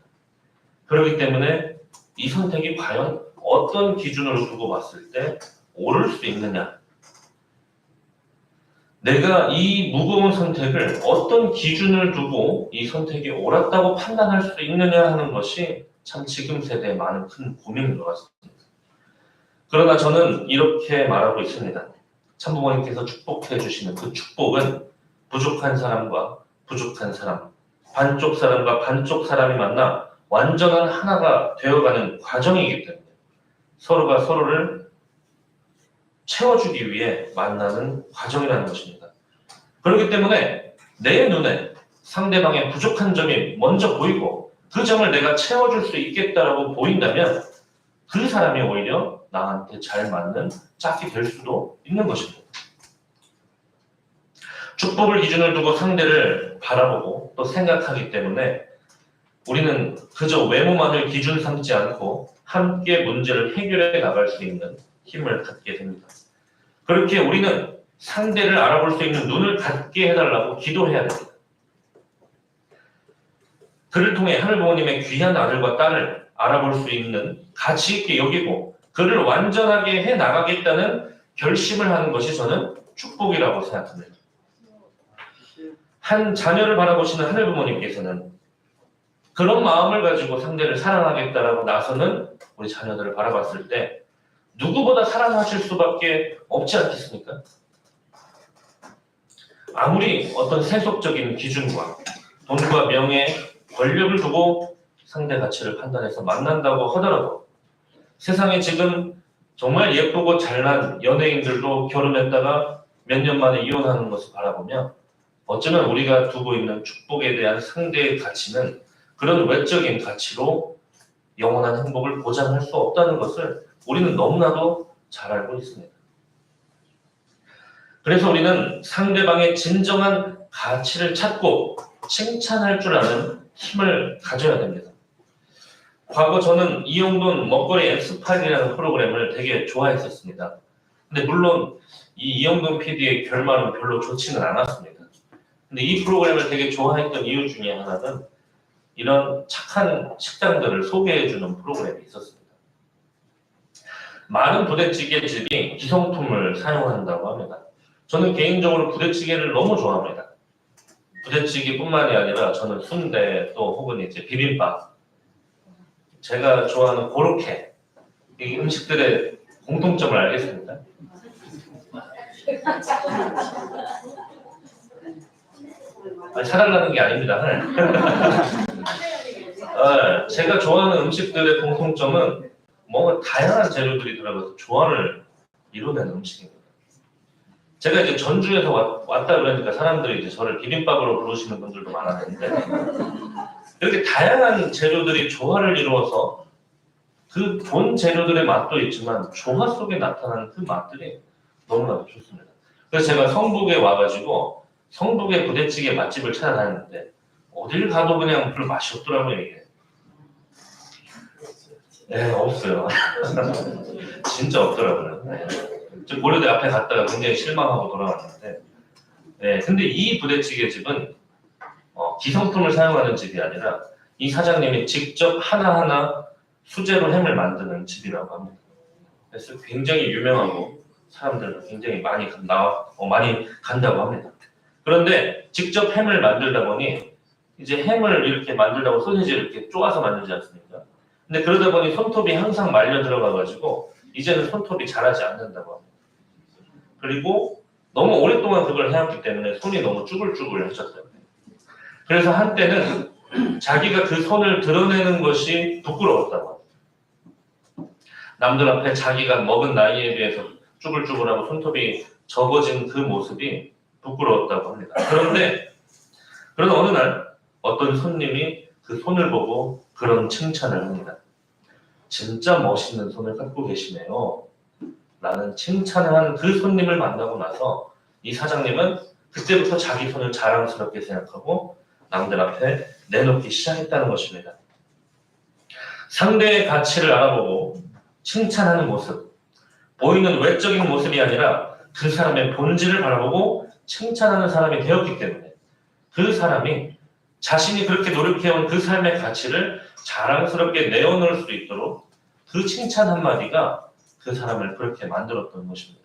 그렇기 때문에 이 선택이 과연 어떤 기준으로 두고 봤을 때 옳을 수 있느냐, 내가 이 무거운 선택을 어떤 기준을 두고 이 선택이 옳았다고 판단할 수 있느냐 하는 것이 참 지금 세대의 많은 큰 고민인 것 같습니다. 그러나 저는 이렇게 말하고 있습니다. 참부모님께서 축복해 주시는 그 축복은 부족한 사람과 부족한 사람, 반쪽 사람과 반쪽 사람이 만나 완전한 하나가 되어가는 과정이기 때문에 서로가 서로를 채워주기 위해 만나는 과정이라는 것입니다. 그렇기 때문에 내 눈에 상대방의 부족한 점이 먼저 보이고 그 점을 내가 채워줄 수 있겠다라고 보인다면 그 사람이 오히려 나한테 잘 맞는 짝이 될 수도 있는 것입니다. 축복을 기준을 두고 상대를 바라보고 또 생각하기 때문에 우리는 그저 외모만을 기준 삼지 않고 함께 문제를 해결해 나갈 수 있는 힘을 갖게 됩니다. 그렇게 우리는 상대를 알아볼 수 있는 눈을 갖게 해달라고 기도해야 됩니다. 그를 통해 하늘부모님의 귀한 아들과 딸을 알아볼 수 있는 가치 있게 여기고 그를 완전하게 해나가겠다는 결심을 하는 것이 저는 축복이라고 생각합니다. 한 자녀를 바라보시는 하늘부모님께서는 그런 마음을 가지고 상대를 사랑하겠다라고 나서는 우리 자녀들을 바라봤을 때 누구보다 사랑하실 수밖에 없지 않겠습니까? 아무리 어떤 세속적인 기준과 돈과 명예, 권력을 두고 상대 가치를 판단해서 만난다고 하더라도 세상에 지금 정말 예쁘고 잘난 연예인들도 결혼했다가 몇 년 만에 이혼하는 것을 바라보면 어쩌면 우리가 두고 있는 축복에 대한 상대의 가치는 그런 외적인 가치로 영원한 행복을 보장할 수 없다는 것을 우리는 너무나도 잘 알고 있습니다. 그래서 우리는 상대방의 진정한 가치를 찾고 칭찬할 줄 아는 힘을 가져야 됩니다. 과거 저는 이영돈 먹거리 엑스파일이라는 프로그램을 되게 좋아했었습니다. 근데 물론 이 이영돈 PD의 결말은 별로 좋지는 않았습니다. 근데 이 프로그램을 되게 좋아했던 이유 중에 하나는 이런 착한 식당들을 소개해주는 프로그램이 있었습니다. 많은 부대찌개 집이 기성품을 사용한다고 합니다. 저는 개인적으로 부대찌개를 너무 좋아합니다. 부대찌개뿐만이 아니라 저는 순대 또 혹은 이제 비빔밥, 제가 좋아하는 고로케, 이 음식들의 공통점을 알겠습니다. 아니, 사달라는 게 아닙니다. 제가 좋아하는 음식들의 공통점은 뭔가 다양한 재료들이 들어가서 조화를 이루는 음식입니다. 제가 이제 전주에서 왔다 그러니까 사람들이 이제 저를 비빔밥으로 부르시는 분들도 많았는데 이렇게 다양한 재료들이 조화를 이루어서 그 본 재료들의 맛도 있지만 조화 속에 나타나는 그 맛들이 너무나도 좋습니다. 그래서 제가 성북에 와가지고 성북의 부대찌개 맛집을 찾아다녔는데 어딜 가도 그냥 별 맛이 없더라고요 이게. 네, 없어요. 진짜 없더라고요. 네. 저 고려대 앞에 갔다가 굉장히 실망하고 돌아왔는데, 네, 근데 이 부대찌개 집은 기성품을 사용하는 집이 아니라 이 사장님이 직접 하나하나 수제로 햄을 만드는 집이라고 합니다. 그래서 굉장히 유명하고 사람들 굉장히 많이 간다고 합니다. 그런데 직접 햄을 만들다 보니 이제 햄을 이렇게 만들다고 소시지를 이렇게 쪼아서 만들지 않습니까? 근데 그러다 보니 손톱이 항상 말려 들어가가지고 이제는 손톱이 자라지 않는다고 합니다. 그리고 너무 오랫동안 그걸 해왔기 때문에 손이 너무 쭈글쭈글해졌어요. 그래서 한때는 자기가 그 손을 드러내는 것이 부끄러웠다고 합니다. 남들 앞에 자기가 먹은 나이에 비해서 쭈글쭈글하고 손톱이 적어진 그 모습이 부끄러웠다고 합니다. 그런데 어느 날 어떤 손님이 그 손을 보고 그런 칭찬을 합니다. 진짜 멋있는 손을 갖고 계시네요. 라는 칭찬을 한 그 손님을 만나고 나서 이 사장님은 그때부터 자기 손을 자랑스럽게 생각하고 남들 앞에 내놓기 시작했다는 것입니다. 상대의 가치를 알아보고 칭찬하는 모습, 보이는 외적인 모습이 아니라 그 사람의 본질을 바라보고 칭찬하는 사람이 되었기 때문에 그 사람이 자신이 그렇게 노력해온 그 삶의 가치를 자랑스럽게 내어놓을 수 있도록 그 칭찬 한마디가 그 사람을 그렇게 만들었던 것입니다.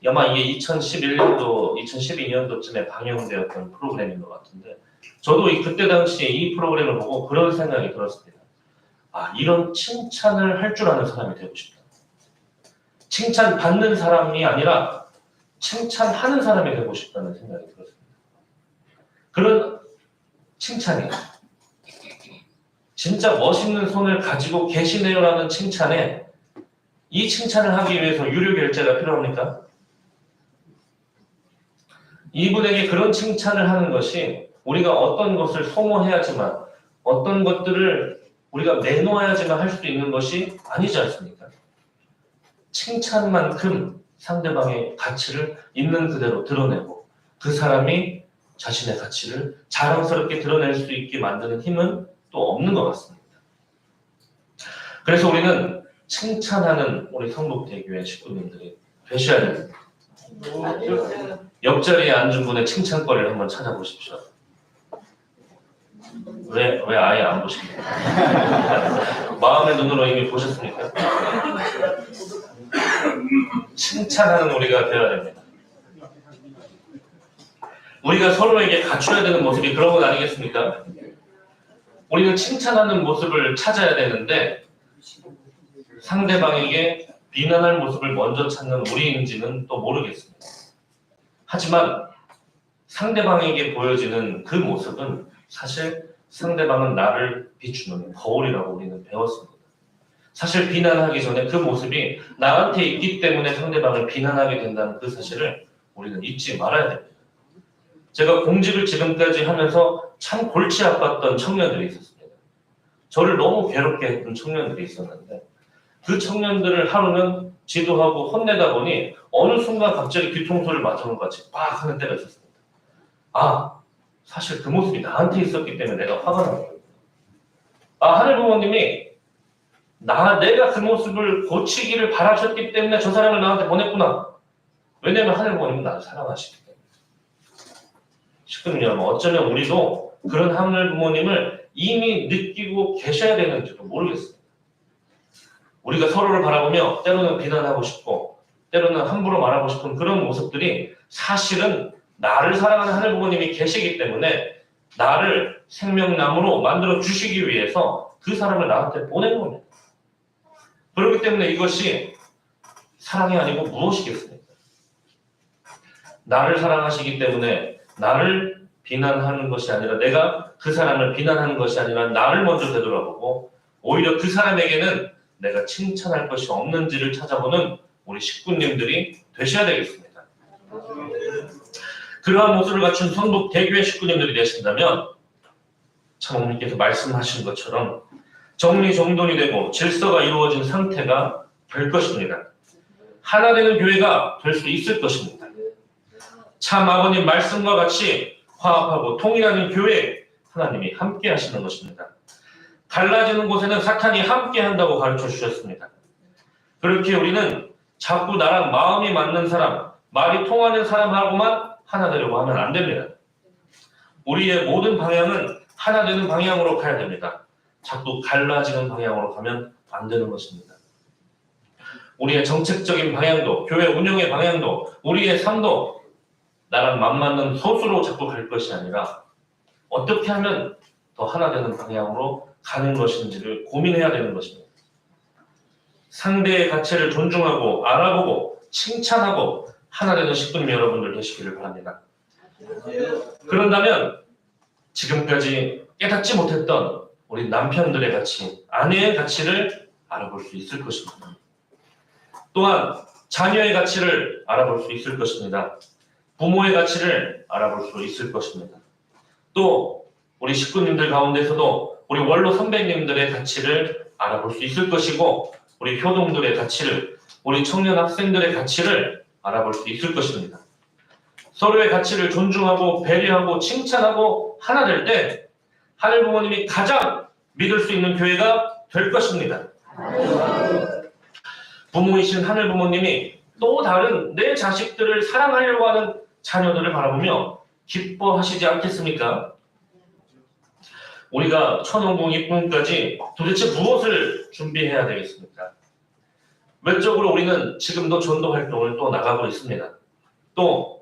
아마 이게 2011년도, 2012년도쯤에 방영되었던 프로그램인 것 같은데 저도 그때 당시에 이 프로그램을 보고 그런 생각이 들었습니다. 아, 이런 칭찬을 할 줄 아는 사람이 되고 싶다. 칭찬 받는 사람이 아니라 칭찬하는 사람이 되고 싶다는 생각이 들었습니다. 그런 칭찬이 진짜 멋있는 손을 가지고 계시네요라는 칭찬에 이 칭찬을 하기 위해서 유료 결제가 필요합니까? 이분에게 그런 칭찬을 하는 것이 우리가 어떤 것을 소모해야지만 어떤 것들을 우리가 내놓아야지만 할 수 있는 것이 아니지 않습니까? 칭찬만큼 상대방의 가치를 있는 그대로 드러내고 그 사람이 자신의 가치를 자랑스럽게 드러낼 수 있게 만드는 힘은 또 없는 것 같습니다. 그래서 우리는 칭찬하는 우리 성북대교회 식구님들이 되셔야 됩니다. 옆자리에 앉은 분의 칭찬거리를 한번 찾아보십시오. 왜 아예 안 보십니까? 마음의 눈으로 이미 보셨습니까? 칭찬하는 우리가 되어야 됩니다. 우리가 서로에게 갖춰야 되는 모습이 그런 건 아니겠습니까? 우리는 칭찬하는 모습을 찾아야 되는데 상대방에게 비난할 모습을 먼저 찾는 우리인지는 또 모르겠습니다. 하지만 상대방에게 보여지는 그 모습은 사실 상대방은 나를 비추는 거울이라고 우리는 배웠습니다. 사실 비난하기 전에 그 모습이 나한테 있기 때문에 상대방을 비난하게 된다는 그 사실을 우리는 잊지 말아야 됩니다. 제가 공직을 지금까지 하면서 참 골치 아팠던 청년들이 있었습니다. 저를 너무 괴롭게 했던 청년들이 있었는데 그 청년들을 하루는 지도하고 혼내다 보니 어느 순간 갑자기 뒤통수를 맞은 것 같이 빡 하는 때가 있었습니다. 아, 사실 그 모습이 나한테 있었기 때문에 내가 화가 난 거예요. 아, 하늘 부모님이 내가 그 모습을 고치기를 바라셨기 때문에 저 사람을 나한테 보냈구나. 왜냐면 하늘 부모님은 나를 사랑하시기 때문에. 식구님 여러분, 어쩌면 우리도 그런 하늘 부모님을 이미 느끼고 계셔야 되는지도 모르겠습니다. 우리가 서로를 바라보며 때로는 비난하고 싶고 때로는 함부로 말하고 싶은 그런 모습들이 사실은 나를 사랑하는 하늘 부모님이 계시기 때문에 나를 생명나무로 만들어 주시기 위해서 그 사람을 나한테 보낸 겁니다. 그렇기 때문에 이것이 사랑이 아니고 무엇이겠습니까? 나를 사랑하시기 때문에 나를 비난하는 것이 아니라 내가 그 사람을 비난하는 것이 아니라 나를 먼저 되돌아보고 오히려 그 사람에게는 내가 칭찬할 것이 없는지를 찾아보는 우리 식구님들이 되셔야 되겠습니다. 그러한 모습을 갖춘 성북 대교회 식구님들이 되신다면 참모님께서 말씀하신 것처럼 정리정돈이 되고 질서가 이루어진 상태가 될 것입니다. 하나 되는 교회가 될 수 있을 것입니다. 참 아버님 말씀과 같이 화합하고 통일하는 교회 하나님이 함께 하시는 것입니다. 갈라지는 곳에는 사탄이 함께 한다고 가르쳐 주셨습니다. 그렇게 우리는 자꾸 나랑 마음이 맞는 사람, 말이 통하는 사람하고만 하나 되려고 하면 안 됩니다. 우리의 모든 방향은 하나 되는 방향으로 가야 됩니다. 자꾸 갈라지는 방향으로 가면 안 되는 것입니다. 우리의 정책적인 방향도, 교회 운영의 방향도, 우리의 삶도 나랑 맞는 소수로 자꾸 갈 것이 아니라 어떻게 하면 더 하나 되는 방향으로 가는 것인지를 고민해야 되는 것입니다. 상대의 가치를 존중하고 알아보고 칭찬하고 하나 되는 식구님 여러분들 되시기를 바랍니다. 그런다면 지금까지 깨닫지 못했던 우리 남편들의 가치, 아내의 가치를 알아볼 수 있을 것입니다. 또한 자녀의 가치를 알아볼 수 있을 것입니다. 부모의 가치를 알아볼 수 있을 것입니다. 또 우리 식구님들 가운데서도 우리 원로 선배님들의 가치를 알아볼 수 있을 것이고 우리 효동들의 가치를, 우리 청년 학생들의 가치를 알아볼 수 있을 것입니다. 서로의 가치를 존중하고 배려하고 칭찬하고 하나 될 때 하늘 부모님이 가장 믿을 수 있는 교회가 될 것입니다. 부모이신 하늘 부모님이 또 다른 내 자식들을 사랑하려고 하는 자녀들을 바라보며 기뻐하시지 않겠습니까? 우리가 천원공 입금까지 도대체 무엇을 준비해야 되겠습니까? 외적으로 우리는 지금도 전도 활동을 또 나가고 있습니다. 또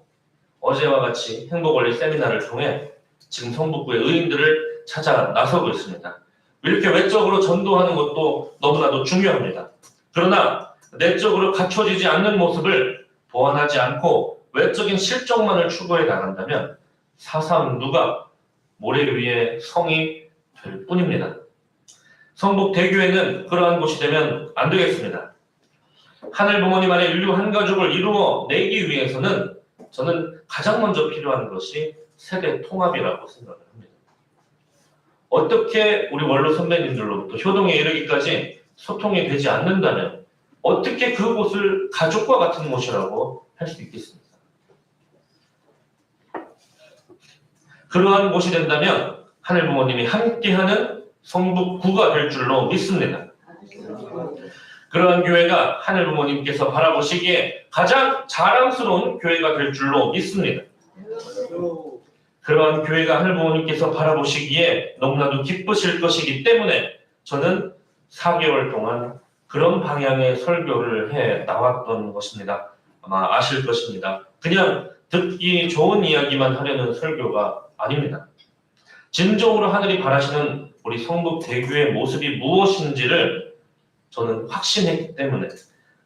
어제와 같이 행복원리 세미나를 통해 지금 성북구의 의인들을 찾아 나서고 있습니다. 이렇게 외적으로 전도하는 것도 너무나도 중요합니다. 그러나 내적으로 갖춰지지 않는 모습을 보완하지 않고 외적인 실적만을 추구해 나간다면 사삼 누가 모래 위에 성이 될 뿐입니다. 성북대교회는 그러한 곳이 되면 안 되겠습니다. 하늘 부모님 안에 인류 한 가족을 이루어 내기 위해서는 저는 가장 먼저 필요한 것이 세대 통합이라고 생각을 합니다. 어떻게 우리 원로 선배님들로부터 효동에 이르기까지 소통이 되지 않는다면 어떻게 그곳을 가족과 같은 곳이라고 할 수 있겠습니까? 그러한 곳이 된다면 하늘 부모님이 함께하는 성북구가 될 줄로 믿습니다. 그러한 교회가 하늘 부모님께서 바라보시기에 가장 자랑스러운 교회가 될 줄로 믿습니다. 그러한 교회가 하늘 부모님께서 바라보시기에 너무나도 기쁘실 것이기 때문에 저는 4개월 동안 그런 방향의 설교를 해 나왔던 것입니다. 아마 아실 것입니다. 그냥 듣기 좋은 이야기만 하려는 설교가 아닙니다. 진정으로 하늘이 바라시는 우리 성북대교의 모습이 무엇인지를 저는 확신했기 때문에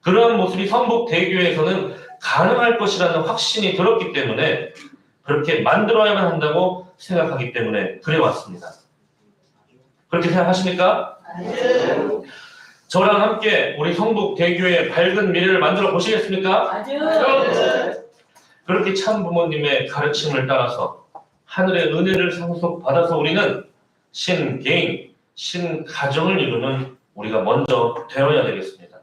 그러한 모습이 성북대교에서는 가능할 것이라는 확신이 들었기 때문에 그렇게 만들어야만 한다고 생각하기 때문에 그래왔습니다. 그렇게 생각하십니까? 네. 저랑 함께 우리 성북대교의 밝은 미래를 만들어 보시겠습니까? 네. 그렇게 참 부모님의 가르침을 따라서 하늘의 은혜를 상속받아서 우리는 신개인, 신가정을 이루는 우리가 먼저 되어야 되겠습니다.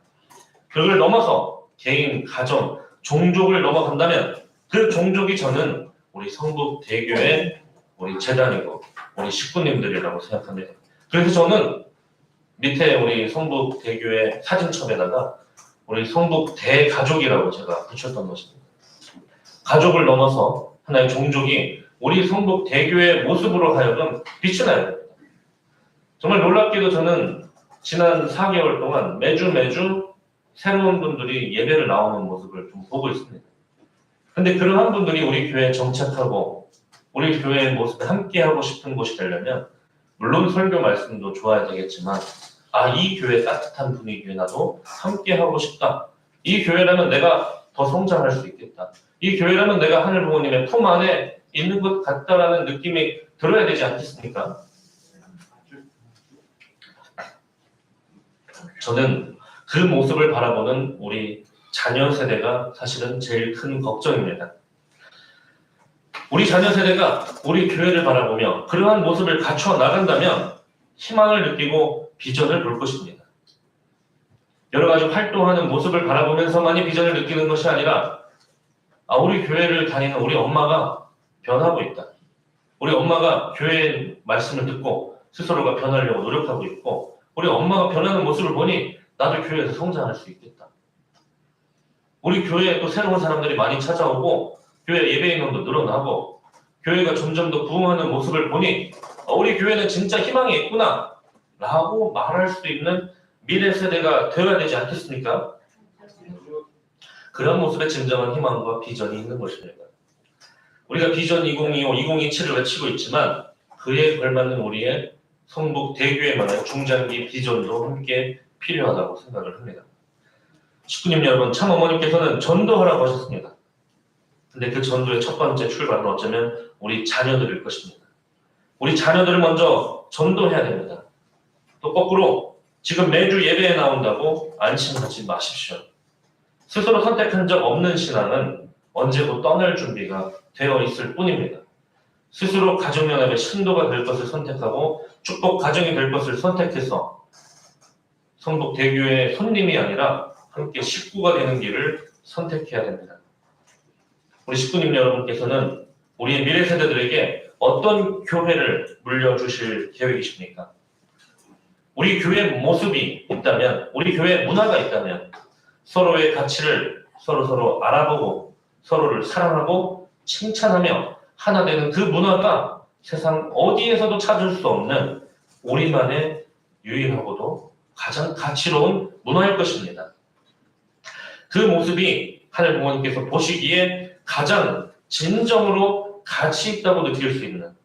그걸 넘어서 개인, 가정, 종족을 넘어간다면 그 종족이 저는 우리 성북대교의 우리 재단이고 우리 식구님들이라고 생각합니다. 그래서 저는 밑에 우리 성북대교의 사진첩에다가 우리 성북대가족이라고 제가 붙였던 것입니다. 가족을 넘어서 하나의 종족이 우리 성북대교의 모습으로 하여금 빛이 나야 됩니다. 정말 놀랍게도 저는 지난 4개월 동안 매주 새로운 분들이 예배를 나오는 모습을 좀 보고 있습니다. 근데 그러한 분들이 우리 교회에 정착하고 우리 교회의 모습에 함께하고 싶은 곳이 되려면 물론 설교 말씀도 좋아야 되겠지만 이 교회 따뜻한 분위기에 나도 함께하고 싶다. 이 교회라면 내가 더 성장할 수 있겠다. 이 교회라면 내가 하늘 부모님의 품 안에 있는 것 같다라는 느낌이 들어야 되지 않겠습니까? 저는 그 모습을 바라보는 우리 자녀 세대가 사실은 제일 큰 걱정입니다. 우리 자녀 세대가 우리 교회를 바라보며 그러한 모습을 갖춰 나간다면 희망을 느끼고 비전을 볼 것입니다. 여러 가지 활동하는 모습을 바라보면서만이 비전을 느끼는 것이 아니라 우리 교회를 다니는 우리 엄마가 변하고 있다. 우리 엄마가 교회의 말씀을 듣고 스스로가 변하려고 노력하고 있고 우리 엄마가 변하는 모습을 보니 나도 교회에서 성장할 수 있겠다. 우리 교회에 또 새로운 사람들이 많이 찾아오고 교회 예배 인원도 늘어나고 교회가 점점 더 부흥하는 모습을 보니 우리 교회는 진짜 희망이 있구나 라고 말할 수 있는 미래 세대가 되어야 되지 않겠습니까? 그런 모습에 진정한 희망과 비전이 있는 것입니다. 우리가 비전 2025, 2027을 외치고 있지만 그에 걸맞는 우리의 성북대교회만의 중장기 비전도 함께 필요하다고 생각을 합니다. 식구님 여러분, 참 어머님께서는 전도하라고 하셨습니다. 근데 그 전도의 첫 번째 출발은 어쩌면 우리 자녀들일 것입니다. 우리 자녀들을 먼저 전도해야 됩니다. 또 거꾸로 지금 매주 예배에 나온다고 안심하지 마십시오. 스스로 선택한 적 없는 신앙은 언제고 떠날 준비가 되어 있을 뿐입니다. 스스로 가정연합의 신도가 될 것을 선택하고 축복 가정이 될 것을 선택해서 성북대교의 손님이 아니라 함께 식구가 되는 길을 선택해야 됩니다. 우리 식구님 여러분께서는 우리 미래 세대들에게 어떤 교회를 물려주실 계획이십니까? 우리 교회 모습이 있다면, 우리 교회 문화가 있다면 서로의 가치를 서로 알아보고 서로를 사랑하고 칭찬하며 하나 되는 그 문화가 세상 어디에서도 찾을 수 없는 우리만의 유일하고도 가장 가치로운 문화일 것입니다. 그 모습이 하늘 부모님께서 보시기에 가장 진정으로 가치 있다고 느낄 수 있는,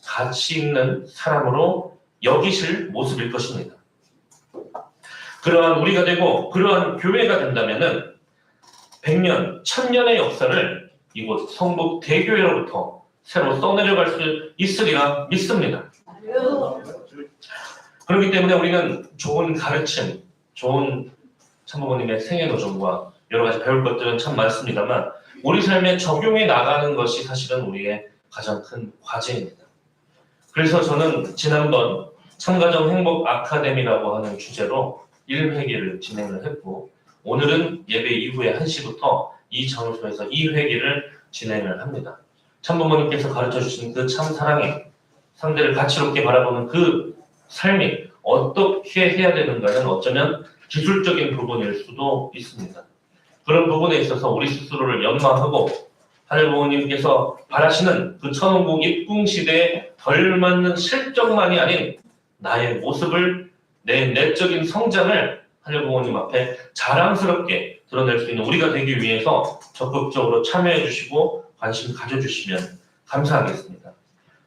가치 있는 사람으로 여기실 모습일 것입니다. 그러한 우리가 되고 그러한 교회가 된다면은 100년, 1000년의 역사를 이곳 성북 대교회로부터 새로 써내려갈 수 있으리라 믿습니다. 그렇기 때문에 우리는 좋은 가르침, 좋은 참부모님의 생애도전과 여러 가지 배울 것들은 참 많습니다만 우리 삶에 적용해 나가는 것이 사실은 우리의 가장 큰 과제입니다. 그래서 저는 지난번 참가정 행복 아카데미라고 하는 주제로 1회기를 진행을 했고 오늘은 예배 이후에 1시부터 이 장소에서 2회기를 진행을 합니다. 참부모님께서 가르쳐주신 그 참 사랑에 상대를 가치롭게 바라보는 그 삶이 어떻게 해야 되는가는 어쩌면 기술적인 부분일 수도 있습니다. 그런 부분에 있어서 우리 스스로를 연마하고 하늘 부모님께서 바라시는 그 천원국 입궁 시대에 덜 맞는 실적만이 아닌 나의 모습을, 내 내적인 성장을 하늘 부모님 앞에 자랑스럽게 드러낼 수 있는 우리가 되기 위해서 적극적으로 참여해 주시고 관심 가져주시면 감사하겠습니다.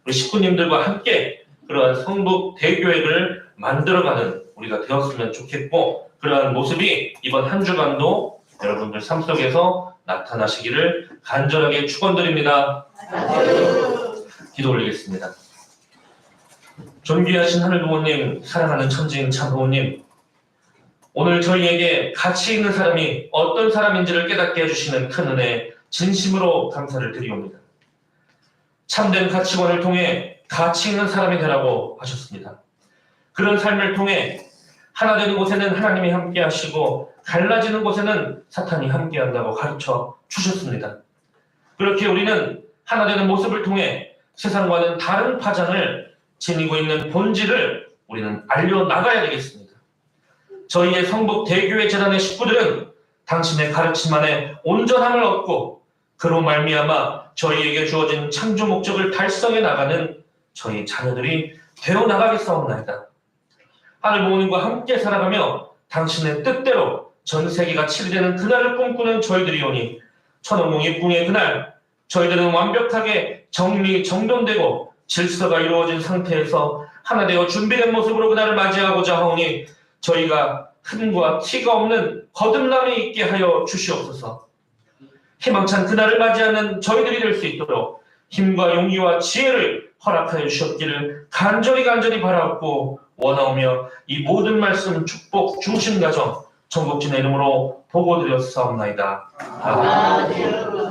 우리 식구님들과 함께 그러한 성북 대교회를 만들어가는 우리가 되었으면 좋겠고 그러한 모습이 이번 한 주간도 여러분들 삶 속에서 나타나시기를 간절하게 축원드립니다. 기도 올리겠습니다. 존귀하신 하늘 부모님, 사랑하는 천지인 참 부모님, 오늘 저희에게 가치 있는 사람이 어떤 사람인지를 깨닫게 해주시는 큰 은혜 진심으로 감사를 드리옵니다. 참된 가치관을 통해 가치 있는 사람이 되라고 하셨습니다. 그런 삶을 통해 하나 되는 곳에는 하나님이 함께 하시고 갈라지는 곳에는 사탄이 함께 한다고 가르쳐 주셨습니다. 그렇게 우리는 하나 되는 모습을 통해 세상과는 다른 파장을 지니고 있는 본질을 우리는 알려나가야 되겠습니다. 저희의 성북 대교회 재단의 식구들은 당신의 가르침 안에 온전함을 얻고 그로 말미암아 저희에게 주어진 창조 목적을 달성해 나가는 저희 자녀들이 되어나가겠사옵나이다. 하늘 부모님과 함께 살아가며 당신의 뜻대로 전 세계가 치리되는 그날을 꿈꾸는 저희들이오니 천원국 입궁의 그날 저희들은 완벽하게 정돈되고 질서가 이루어진 상태에서 하나 되어 준비된 모습으로 그날을 맞이하고자 하오니 저희가 흠과 티가 없는 거듭남이 있게 하여 주시옵소서. 희망찬 그날을 맞이하는 저희들이 될 수 있도록 힘과 용기와 지혜를 허락하여 주셨기를 간절히 바라옵고 원하오며 이 모든 말씀 축복 중심 가정 전국진의 이름으로 보고드렸사옵나이다. 아멘.